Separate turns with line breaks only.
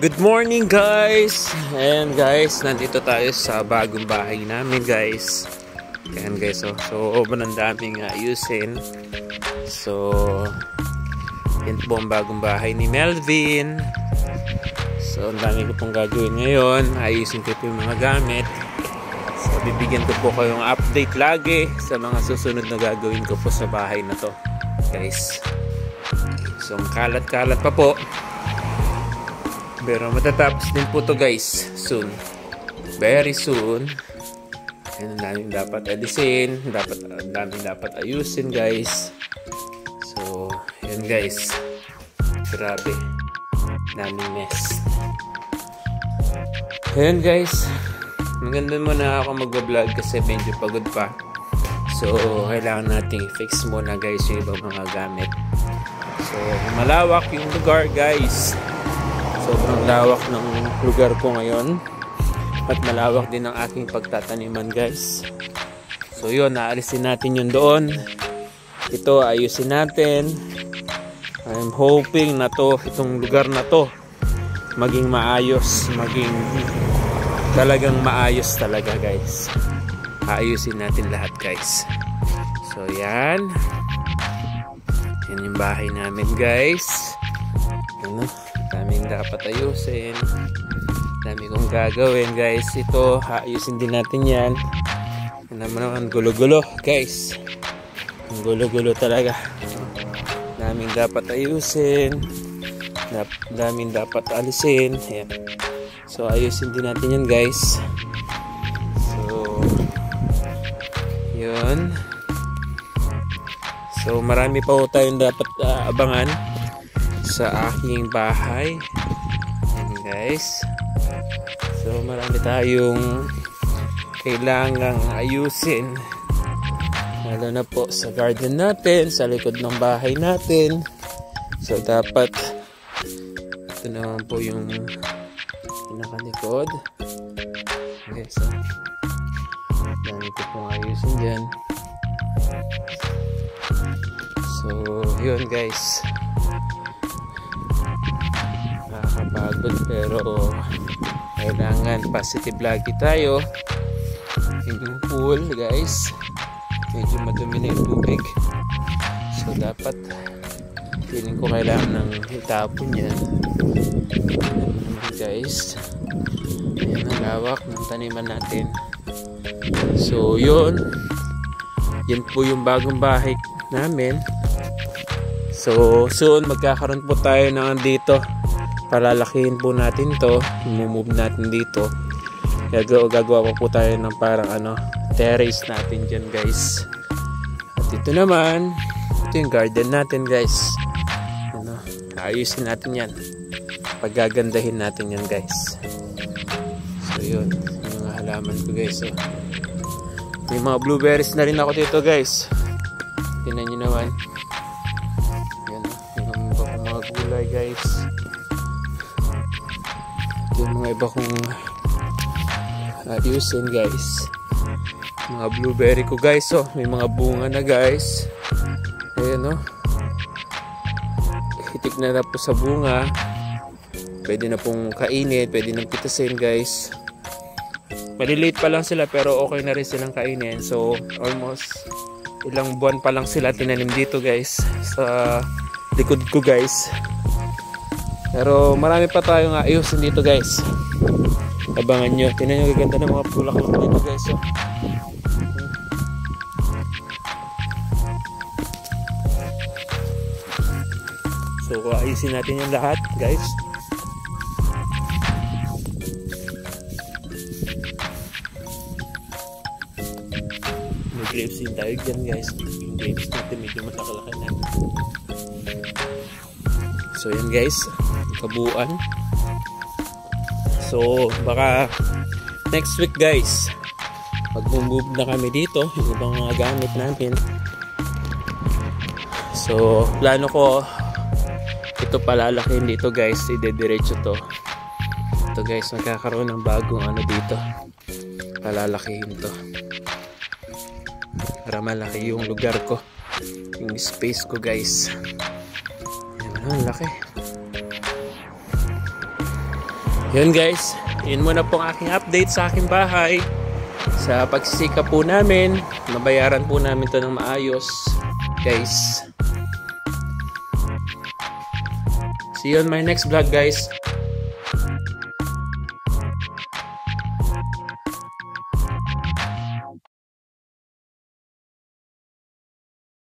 Good morning guys! Ayan guys, nandito tayo sa bagong bahay namin guys. Ayan guys, so sobrang daming ayusin. So, yan po ang bagong bahay ni Melvin. So, ang dami ko pong gagawin ngayon. Ayusin ko po yung mga gamit. So, bibigyan ko po kayong update lagi sa mga susunod na gagawin ko po sa bahay na to guys. So, kalat-kalat pa po. Pero matatapos din po to guys soon, very soon. And ang daming dapat alisin, ang daming dapat ayusin guys. So yun guys, grabe, daming mess. Ayan guys, maganda muna ako mag-vlog kasi medyo pagod pa. So kailangan nating i-fix muna guys yung ibang mga gamit. So malawak yung lugar guys. Sobrang lawak ng lugar ko ngayon. At malawak din ang aking pagtataniman guys. So yun, naalisin natin yun doon. Ito, ayusin natin. I'm hoping na itong lugar na to maging maayos. Maging talagang maayos talaga guys. Ayusin natin lahat guys. So yan. Yan yung bahay namin guys. Ano? Daming dapat ayusin, dami kong gagawin guys. Ito, ayusin din natin yan. Yan naman gulo-gulo guys, ang gulo-gulo talaga. Daming dapat ayusin, daming dapat alisin. Ayan. So ayusin din natin yan guys. So yun. So marami pa po tayong dapat abangan sa aking bahay. Ayan guys. So marami tayong kailangang ayusin. Lalo na po sa garden natin, sa likod ng bahay natin. So dapat ito naman po yung pinakalikod. Okay, so dami ko pong ayusin dyan. So yun guys, nakakapagod pero kailangan positive lagi tayo. Yung pool guys, medyo madumi na yung tubig. So dapat feeling ko kailangan ng itapon yan guys. Ayan ang lawak ng taniman natin. So yun, yan po yung bagong bahay namin. So soon magkakaroon po tayo ng dito. Palalakihin po natin to, move natin dito. Gagawa po tayo ng parang terrace natin dyan guys. At ito naman, ito yung garden natin guys. Ayusin natin yan, paggagandahin natin yan guys. So yun, yung mga halaman ko guys. So, may mga blueberries na rin ako dito guys. Tingnan nyo naman. Yan, yung mga gulay guys. Yung mga iba kong ayusin guys. Mga blueberry ko guys, may mga bunga na guys. Ayan hitik na po sa bunga. Pwede na pong kainin, pwede nang pitasin guys. Maliliit pa lang sila pero okay na rin silang kainin. So almost ilang buwan pa lang sila tinanim dito guys, sa likod ko guys. Pero marami pa tayong ayusin dito guys. Abangan nyo. Tingnan nyo gaganda ng mga bulaklak dito guys. So ayusin natin yung lahat guys. May grapes din tayo dyan guys. Yung grapes natin medyo matakalaki na. So yan guys, kabuuan. So baka next week guys, mag-move na kami dito, yung ibang mga gamit namin. So plano ko ito palalakihin dito guys, idediretso to. Ito guys, magkakaroon ng bagong dito, palalakihin to para malaki yung lugar ko, yung space ko guys. Ang laki. Yun guys, yun muna po ang aking update sa aking bahay. Sa pagsisika po namin, mabayaran po namin to ng maayos guys. See you on my next vlog guys.